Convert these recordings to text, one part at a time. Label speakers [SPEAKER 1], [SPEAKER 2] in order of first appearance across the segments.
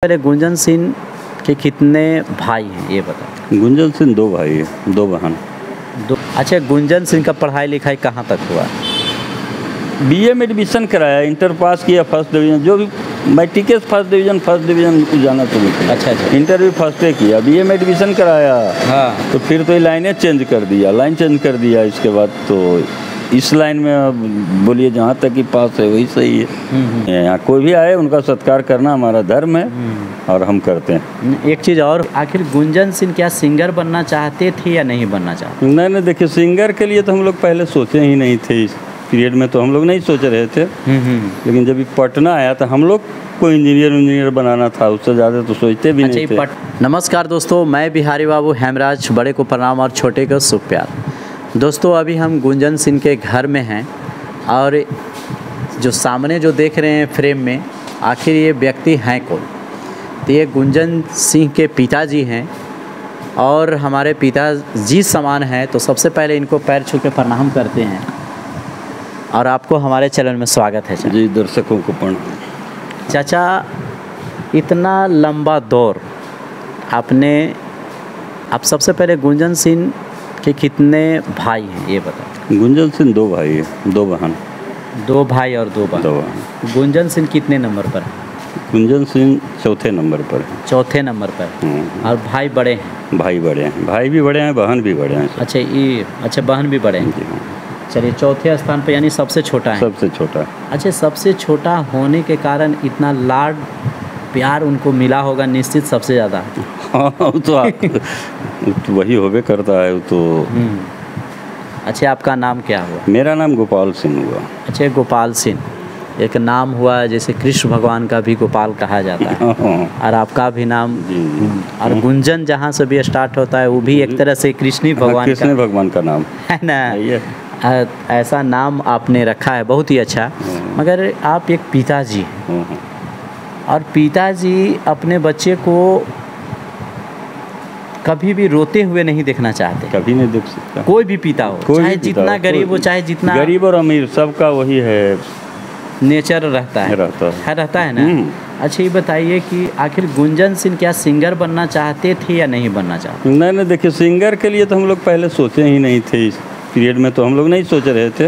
[SPEAKER 1] पहले गुंजन सिंह के कितने भाई हैं ये बताओ।
[SPEAKER 2] गुंजन सिंह 2 भाई है, 2 बहन।
[SPEAKER 1] अच्छा, गुंजन सिंह का पढ़ाई लिखाई कहाँ तक हुआ?
[SPEAKER 2] बीए में एडमिशन कराया, इंटर पास किया फर्स्ट डिवीज़न, जो भी मैट्रिक के फर्स्ट डिवीज़न जाना तो नहीं।
[SPEAKER 1] अच्छा।
[SPEAKER 2] इंटर भी फर्स्ट किया, बीए में एडमिशन कराया।
[SPEAKER 1] हाँ।
[SPEAKER 2] तो फिर तो ये लाइन चेंज कर दिया। इसके बाद तो इस लाइन में अब बोलिए जहाँ तक कि पास है वही सही है। यहाँ कोई भी आए उनका सत्कार करना हमारा धर्म है और हम करते हैं।
[SPEAKER 1] एक चीज़ और, आखिर गुंजन सिंह क्या सिंगर बनना चाहते थे या नहीं बनना चाहते?
[SPEAKER 2] नहीं, देखिए सिंगर के लिए तो हम लोग पहले सोचे ही नहीं थे। इस पीरियड में तो हम लोग नहीं सोच रहे थे। लेकिन जब पटना आया तो हम लोग को इंजीनियर बनाना था, उससे ज़्यादा तो सोचते भी नहीं थे।
[SPEAKER 1] नमस्कार दोस्तों, मैं बिहारी बाबू हेमराज, बड़े को प्रणाम और छोटे को शुभ प्यार। दोस्तों अभी हम गुंजन सिंह के घर में हैं और जो सामने जो देख रहे हैं फ्रेम में, आखिर ये व्यक्ति हैं कौन? तो ये गुंजन सिंह के पिताजी हैं और हमारे पिताजी समान हैं। तो सबसे पहले इनको पैर छू के प्रणाम करते हैं और आपको हमारे चैनल में स्वागत है।
[SPEAKER 2] जी, दर्शकों को प्रणाम।
[SPEAKER 1] चाचा, इतना लंबा दौर आप सबसे पहले गुंजन सिंह के कितने भाई हैं ये बताओ।
[SPEAKER 2] गुंजन सिंह 2 भाई है, 2 बहन।
[SPEAKER 1] 2 भाई और 2 बहन। गुंजन सिंह कितने नंबर पर है?
[SPEAKER 2] गुंजन सिंह चौथे नंबर पर है।
[SPEAKER 1] चौथे नंबर पर। और भाई बड़े हैं?
[SPEAKER 2] भाई बड़े हैं, भाई भी बड़े हैं, बहन भी बड़े हैं।
[SPEAKER 1] अच्छा, बहन भी बड़े हैं।
[SPEAKER 2] जी हाँ।
[SPEAKER 1] चलिए, चौथे स्थान पर यानी सबसे छोटा है।
[SPEAKER 2] सबसे छोटा।
[SPEAKER 1] अच्छा, सबसे छोटा होने के कारण इतना लाड प्यार उनको मिला होगा निश्चित सबसे ज़्यादा।
[SPEAKER 2] हाँ, तो वही होबे करता है वो तो।
[SPEAKER 1] अच्छा, आपका नाम क्या हुआ?
[SPEAKER 2] मेरा नाम गोपाल सिंह हुआ।
[SPEAKER 1] अच्छा, गोपाल सिंह एक नाम हुआ, जैसे कृष्ण भगवान का भी गोपाल कहा जाता है और आपका भी नाम। और गुंजन जहाँ से भी स्टार्ट होता है वो भी एक तरह से कृष्ण
[SPEAKER 2] भगवान का नाम
[SPEAKER 1] है ना। ऐसा नाम आपने रखा है, बहुत ही अच्छा। मगर आप एक पिताजी हैं और पिताजी अपने बच्चे को कभी भी रोते हुए नहीं देखना चाहते।
[SPEAKER 2] कभी नहीं देख सकता।
[SPEAKER 1] कोई भी पिता हो, चाहे जितना गरीब हो, चाहे जितना
[SPEAKER 2] गरीब और अमीर, सबका वही है
[SPEAKER 1] नेचर रहता है ना। अच्छा, ये बताइए कि आखिर गुंजन सिंह क्या सिंगर बनना चाहते थे या नहीं बनना चाहते?
[SPEAKER 2] नहीं, देखिए सिंगर के लिए तो हम लोग पहले सोचे ही नहीं थे। इस पीरियड में तो हम लोग नहीं सोच रहे थे।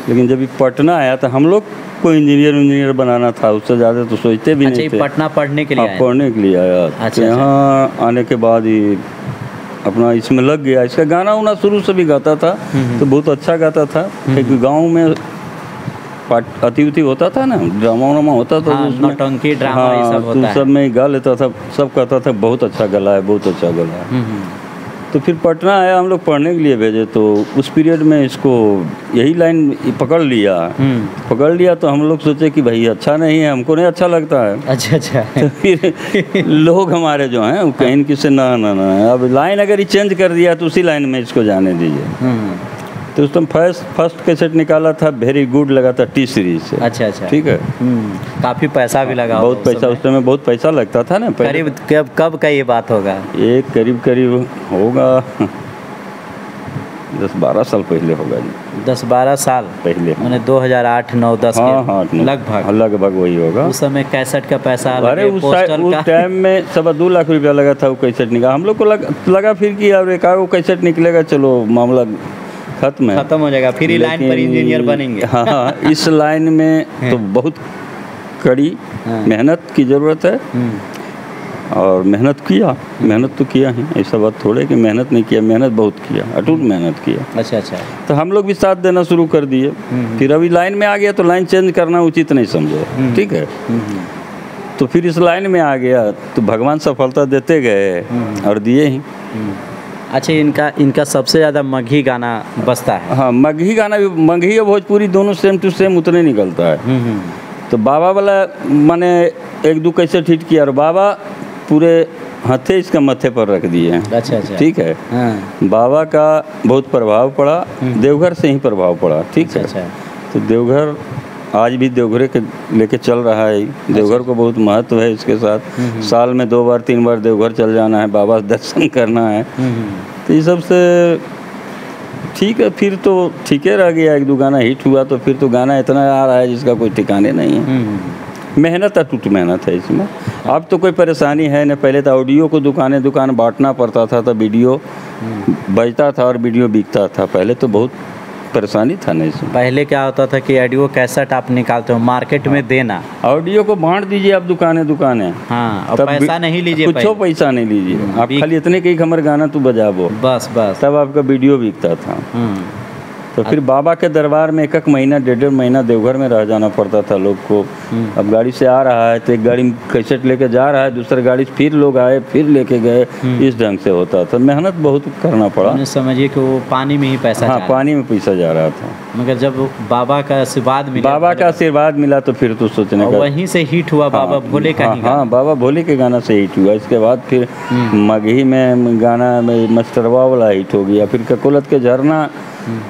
[SPEAKER 2] लेकिन जब पटना आया तो हम लोग को इंजीनियर बनाना था, उससे ज़्यादा तो सोचते भी नहीं थे।
[SPEAKER 1] पटना पढ़ने के लिए आया।
[SPEAKER 2] अच्छा। यहाँ आने के बाद ही अपना इसमें लग गया। इसका गाना उना शुरू से भी गाता था, तो बहुत अच्छा गाता था। क्योंकि गाँव में अति होता था ना, ड्रामा होता था,
[SPEAKER 1] नौटंकी ड्रामा ये सब होता है।
[SPEAKER 2] सब में गा लेता था, सब कहता था बहुत अच्छा गला है, बहुत अच्छा गला है। तो फिर पटना आया, हम लोग पढ़ने के लिए भेजे। तो उस पीरियड में इसको यही लाइन पकड़ लिया। तो हम लोग सोचे कि भाई अच्छा नहीं है, हमको नहीं अच्छा लगता है।
[SPEAKER 1] अच्छा।
[SPEAKER 2] तो फिर लोग हमारे जो हैं वो कहीं किसी ना अब लाइन अगर ही चेंज कर दिया तो उसी लाइन में इसको जाने दीजिए। तो उस टाइम फर्स्ट कैसेट निकाला था, वेरी गुड लगा था, टी सीरीज से।
[SPEAKER 1] अच्छा।
[SPEAKER 2] ठीक है।
[SPEAKER 1] काफ़ी पैसा भी लगा,
[SPEAKER 2] बहुत पैसा उस टाइम में, बहुत पैसा लगता था ना।
[SPEAKER 1] करीब कब का ये बात होगा?
[SPEAKER 2] ये करीब होगा 10-12 साल पहले होगा जी।
[SPEAKER 1] 10-12 साल पहले, मैंने 2008-9-10 के
[SPEAKER 2] लगभग वही होगा।
[SPEAKER 1] उस समय कैसेट का पैसा,
[SPEAKER 2] अरे उस टाइम में 2.25 लाख रुपया लगा था वो कैसेट निकाला। हम लोग को लगा फिर कि अब एक वो कैसेट निकलेगा, चलो मामला खत्म
[SPEAKER 1] हो जाएगा, फिर लाइन पर इंजीनियर बनेंगे।
[SPEAKER 2] हाँ, इस लाइन में तो बहुत कड़ी मेहनत की ज़रूरत है। और मेहनत तो किया ही, ऐसा बात थोड़े कि मेहनत नहीं किया, मेहनत बहुत किया, अटूट मेहनत किया।
[SPEAKER 1] अच्छा।
[SPEAKER 2] तो हम लोग भी साथ देना शुरू कर दिए। फिर अभी लाइन में आ गया तो लाइन चेंज करना उचित नहीं समझे। ठीक है। तो फिर इस लाइन में आ गया तो भगवान सफलता देते गए और दिए ही।
[SPEAKER 1] अच्छा, इनका सबसे ज़्यादा मगही गाना बजता है।
[SPEAKER 2] हाँ, मगही गाना भी, मगही और भोजपुरी दोनों सेम टू सेम उतने निकलता है। तो बाबा वाला माने 1-2 कैसे हिट किया और बाबा पूरे हाथे इसका मत्थे पर रख दिए हैं।
[SPEAKER 1] अच्छा।
[SPEAKER 2] ठीक है। बाबा का बहुत प्रभाव पड़ा, देवघर से ही प्रभाव पड़ा। ठीक है। तो देवघर आज भी देवघर के लेके चल रहा है। देवघर को बहुत महत्व है इसके साथ। साल में 2 बार 3 बार देवघर चल जाना है, बाबा दर्शन करना है। तो ये सबसे ठीक है। फिर तो ठीक है रह गया, 1-2 गाना हिट हुआ तो फिर तो गाना इतना आ रहा है जिसका कोई ठिकाने नहीं है। मेहनत अटूट मेहनत है इसमें। अब तो कोई परेशानी है न, पहले तो ऑडियो को दुकान बांटना पड़ता था, तो वीडियो बजता था और वीडियो बिकता था। पहले तो बहुत परेशानी था नहीं इसमें।
[SPEAKER 1] पहले क्या होता था कि ऑडियो कैसेट आप निकालते हो मार्केट में देना,
[SPEAKER 2] ऑडियो को बांट दीजिए आप दुकानें।
[SPEAKER 1] हाँ, और पैसा नहीं लीजिए,
[SPEAKER 2] कुछ पैसा नहीं लीजिए आप, खाली इतने के हमारे गाना तू बजाबो,
[SPEAKER 1] बस
[SPEAKER 2] तब आपका वीडियो बिकता था। तो फिर बाबा के दरबार में एक महीना 1.5 महीना देवघर में रह जाना पड़ता था लोग को। अब गाड़ी से आ रहा है तो एक गाड़ी कैसेट लेके जा रहा है, दूसरा गाड़ी से फिर लोग आए फिर लेके गए, इस ढंग से होता था। मेहनत बहुत करना पड़ा।
[SPEAKER 1] समझिए कि वो पानी में ही पैसा,
[SPEAKER 2] हाँ, पानी में पैसा जा रहा था।
[SPEAKER 1] मगर जब बाबा का आशीर्वाद
[SPEAKER 2] मिला, तो फिर तो सोचने का
[SPEAKER 1] वहीं से हिट हुआ। बाबा भोले का ही गाना।
[SPEAKER 2] हाँ, बाबा भोले के गाना से हिट हुआ। इसके बाद फिर मगही में गाना में मस्टरवा वाला हिट हो गया। फिर ककोलत के झरना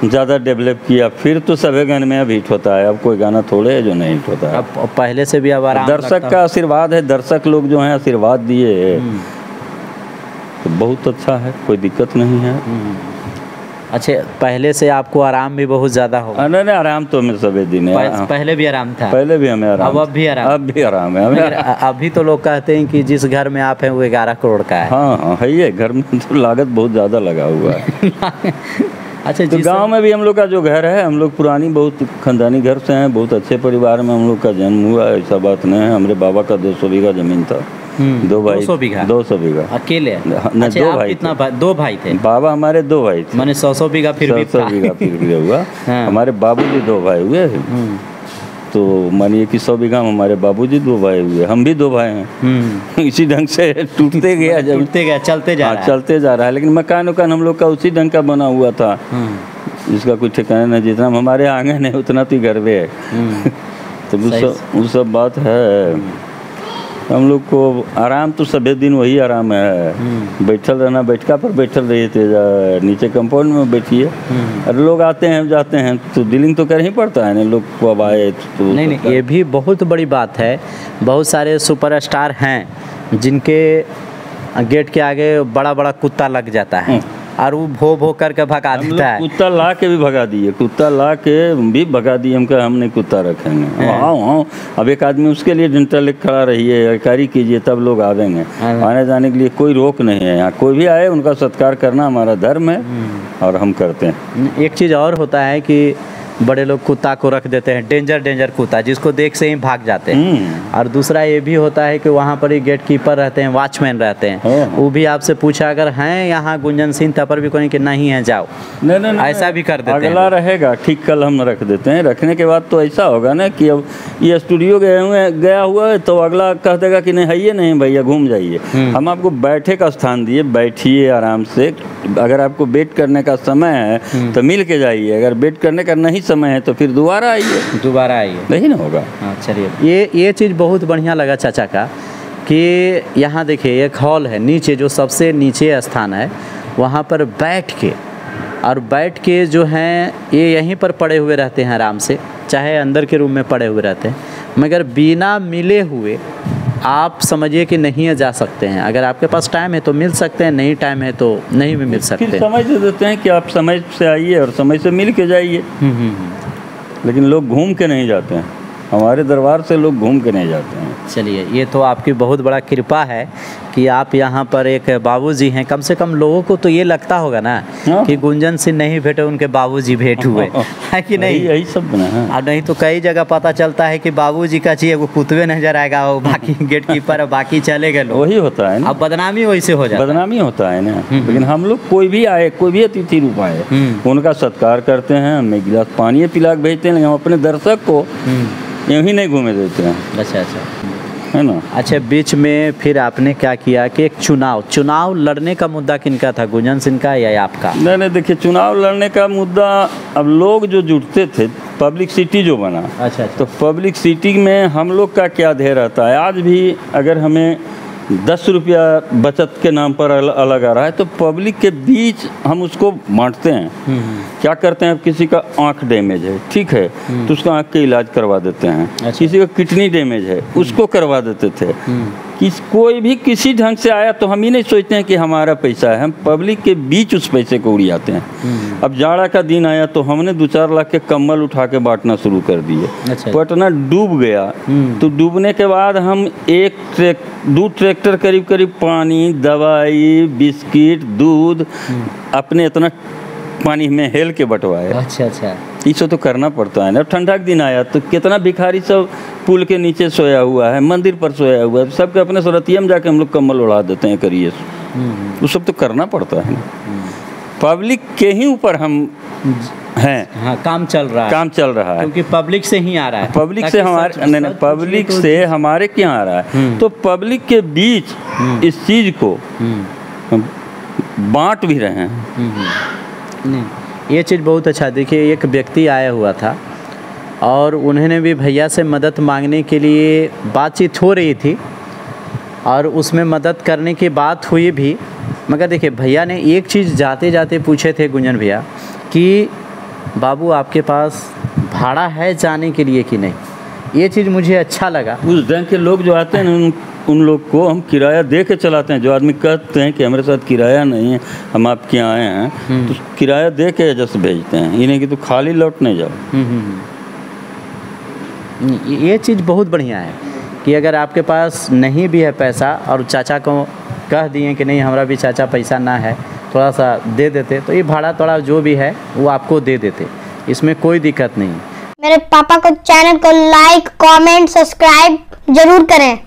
[SPEAKER 2] ज़्यादा डेवलप किया, फिर तो सभी गाने में अब हिट होता है। अब कोई गाना थोड़े है जो नहीं हिट होता है।
[SPEAKER 1] अब पहले से भी अब आराम
[SPEAKER 2] दर्शक का आशीर्वाद है, दर्शक लोग जो हैं आशीर्वाद दिए तो बहुत अच्छा है, कोई दिक्कत नहीं है।
[SPEAKER 1] अच्छा, पहले से आपको आराम भी बहुत ज़्यादा होगा?
[SPEAKER 2] नहीं, आराम तो हमें सभी दिन है।
[SPEAKER 1] पहले भी आराम था?
[SPEAKER 2] पहले भी हमें आराम,
[SPEAKER 1] अब भी आराम
[SPEAKER 2] है हमें।
[SPEAKER 1] अभी तो लोग कहते हैं कि जिस घर में आप हैं वो 11 करोड़ का है।
[SPEAKER 2] हाँ, है ये घर में तो लागत बहुत ज़्यादा लगा हुआ है।
[SPEAKER 1] अच्छा,
[SPEAKER 2] तो गांव में भी हम लोग का जो घर है, हम लोग पुरानी बहुत खानदानी घर से हैं, बहुत अच्छे परिवार में हम लोग का जन्म हुआ है, ऐसा बात नहीं है। हमारे बाबा का 200 बीघा जमीन था। 2 भाई,
[SPEAKER 1] 200 बीघा
[SPEAKER 2] अकेले?
[SPEAKER 1] अच्छा,
[SPEAKER 2] 2 भाई।
[SPEAKER 1] कितना 2 भाई थे?
[SPEAKER 2] बाबा हमारे 2 भाई थे।
[SPEAKER 1] मैंने 100 बीघा फिर भी
[SPEAKER 2] 100 बीघा फिर भी हुआ। हमारे बाबूजी 2 भाई हुए, तो मानिए कि 100 बीघा हमारे बाबूजी 2 भाई हुए, हम भी 2 भाई हैं। इसी ढंग से टूटते गया,
[SPEAKER 1] चलते
[SPEAKER 2] जा रहा है। लेकिन मकान हम लोग का उसी ढंग का बना हुआ था, जिसका कुछ ठिकाना नहीं। जितना हमारे आंगन है उतना तो घर में है। तो वो सब बात है। हम लोग को आराम तो सभी दिन वही आराम है। बैठल रहना, बैठका पर बैठल रहिए, नीचे कंपाउंड में बैठिए। और लोग आते हैं जाते हैं तो डीलिंग तो कर ही पड़ता है ना, लोग को अब आए तो।
[SPEAKER 1] नहीं, ये भी बहुत बड़ी बात है। बहुत सारे सुपरस्टार हैं जिनके गेट के आगे बड़ा बड़ा कुत्ता लग जाता है और वो भो करके भगा देता है।
[SPEAKER 2] कुत्ता ला के भी भगा दिए, हम नहीं कुत्ता रखेंगे। हाँ, अब एक आदमी उसके लिए डंडा लेकर खड़ा रहिए, कारी कीजिए, तब लोग आवेंगे। आने जाने के लिए कोई रोक नहीं है यहाँ। कोई भी आए उनका सत्कार करना हमारा धर्म है और हम करते हैं।
[SPEAKER 1] एक चीज़ और होता है कि बड़े लोग कुत्ता को रख देते हैं, डेंजर कुत्ता, जिसको देख से ही भाग जाते हैं। और दूसरा ये भी होता है कि वहाँ पर ही गेट कीपर रहते हैं, वॉचमैन रहते हैं। वो भी आपसे पूछा अगर हैं यहाँ गुंजन सिंह, तब पर भी कोई कि नहीं है, जाओ। नहीं, ऐसा भी कर देते हैं।
[SPEAKER 2] अगला रहेगा, ठीक, कल हम रख देते हैं। रखने के बाद तो ऐसा होगा ना कि अब ये स्टूडियो गया हुआ है तो अगला कह देगा कि नहीं है ये नहीं भैया, घूम जाइए। हम आपको बैठे का स्थान दिए, बैठिए आराम से। अगर आपको वेट करने का समय है तो मिल के जाइए, अगर वेट करने का नहीं समय है तो फिर दोबारा आइए, नहीं ना होगा।
[SPEAKER 1] हाँ, चलिए, ये चीज़ बहुत बढ़िया लगा चाचा का कि यहाँ देखिए एक हॉल है नीचे, जो सबसे नीचे स्थान है, वहाँ पर बैठ के जो हैं ये यहीं पर पड़े हुए रहते हैं आराम से, चाहे अंदर के रूम में पड़े हुए रहते हैं। मगर बिना मिले हुए आप समझिए कि नहीं जा सकते हैं। अगर आपके पास टाइम है तो मिल सकते हैं, नहीं टाइम है तो नहीं भी मिल सकते।
[SPEAKER 2] फिर समय दे देते हैं कि आप समय से आइए और समय से मिल के जाइए। लेकिन लोग घूम के नहीं जाते हैं, हमारे दरबार से लोग घूम के नहीं जाते हैं।
[SPEAKER 1] चलिए, ये तो आपकी बहुत बड़ा कृपा है कि आप यहाँ पर एक बाबूजी हैं। कम से कम लोगों को तो ये लगता होगा ना कि गुंजन सिंह नहीं भेटे, उनके बाबूजी भेंट हुए, है कि नहीं?
[SPEAKER 2] यही सब बना है।
[SPEAKER 1] और नहीं तो कई जगह पता चलता है कि बाबूजी का चाहिए वो कुतवे नजर आएगा, वो बाकी गेट कीपर बाकी चले गए लोग।
[SPEAKER 2] वही होता है ना,
[SPEAKER 1] अब बदनामी वैसे हो जाता है।
[SPEAKER 2] बदनामी होता है ना। लेकिन हम लोग कोई भी अतिथि रूप आए, उनका सत्कार करते हैं, हम एक गिलास पानी पिला के भेजते हैं। हम अपने दर्शक को यूँ ही नहीं घूमे देते हैं।
[SPEAKER 1] अच्छा,
[SPEAKER 2] है ना।
[SPEAKER 1] अच्छा, बीच में फिर आपने क्या किया कि एक चुनाव लड़ने का मुद्दा किनका था, गुंजन सिंह का या आपका?
[SPEAKER 2] नहीं, देखिए, चुनाव लड़ने का मुद्दा, अब लोग जो जुटते थे, पब्लिक सिटी जो बना।
[SPEAKER 1] अच्छा।
[SPEAKER 2] तो पब्लिक सिटी में हम लोग का क्या ध्येय रहता है, आज भी अगर हमें 10 रुपया बचत के नाम पर अलग आ रहा है तो पब्लिक के बीच हम उसको बांटते हैं। क्या करते हैं, अब किसी का आंख डैमेज है, ठीक है, तो उसका आंख के इलाज करवा देते हैं। किसी का किडनी डैमेज है, उसको करवा देते थे। कि कोई भी किसी ढंग से आया तो हम ही नहीं सोचते हैं कि हमारा पैसा है, हम पब्लिक के बीच उस पैसे को उड़ियाते हैं। अब जाड़ा का दिन आया तो हमने 2-4 लाख के कंबल उठा के बांटना शुरू कर दिए।
[SPEAKER 1] अच्छा।
[SPEAKER 2] पटना डूब गया तो डूबने के बाद हम 2 ट्रैक्टर करीब पानी, दवाई, बिस्किट, दूध अपने इतना पानी में हेल के बंटवाए।
[SPEAKER 1] अच्छा।
[SPEAKER 2] इसको तो करना पड़ता है ना। ठंडा का दिन आया तो कितना भिखारी सब पुल के नीचे सोया हुआ है, मंदिर पर सोया हुआ है, सबके अपने सुरतिया में जाके हम लोग कम्बल उड़ा देते हैं, करिए वो सब तो करना पड़ता है ना। पब्लिक के ही ऊपर हम हैं।
[SPEAKER 1] हाँ, काम चल रहा है क्योंकि पब्लिक से ही आ रहा है।
[SPEAKER 2] पब्लिक से हमारे नहीं, पब्लिक से हमारे क्या आ रहा है, तो पब्लिक के बीच इस चीज को हम बांट भी रहे हैं।
[SPEAKER 1] नहीं, ये चीज़ बहुत अच्छा। देखिए, एक व्यक्ति आया हुआ था और उन्होंने भी भैया से मदद मांगने के लिए बातचीत हो रही थी और उसमें मदद करने की बात हुई भी, मगर देखिए भैया ने एक चीज़ जाते जाते पूछे थे गुंजन भैया कि बाबू आपके पास भाड़ा है जाने के लिए कि नहीं। ये चीज़ मुझे अच्छा लगा।
[SPEAKER 2] उस ढंग के लोग जो आते हैं ना, उन लोग को हम किराया दे के चलाते हैं। जो आदमी कहते हैं कि हमारे साथ किराया नहीं है, हम आपके आए हैं, तो किराया दे के जस्ट भेजते हैं, ये नहीं कि तो खाली लौट नहीं जाओ।
[SPEAKER 1] ये चीज़ बहुत बढ़िया है कि अगर आपके पास नहीं भी है पैसा और चाचा को कह दिए कि नहीं हमारा भी चाचा पैसा ना है, थोड़ा सा दे देते, तो ये भाड़ा थोड़ा जो भी है वो आपको दे देते, इसमें कोई दिक्कत नहीं।
[SPEAKER 3] मेरे पापा को चैनल को लाइक, कमेंट, सब्सक्राइब जरूर करें।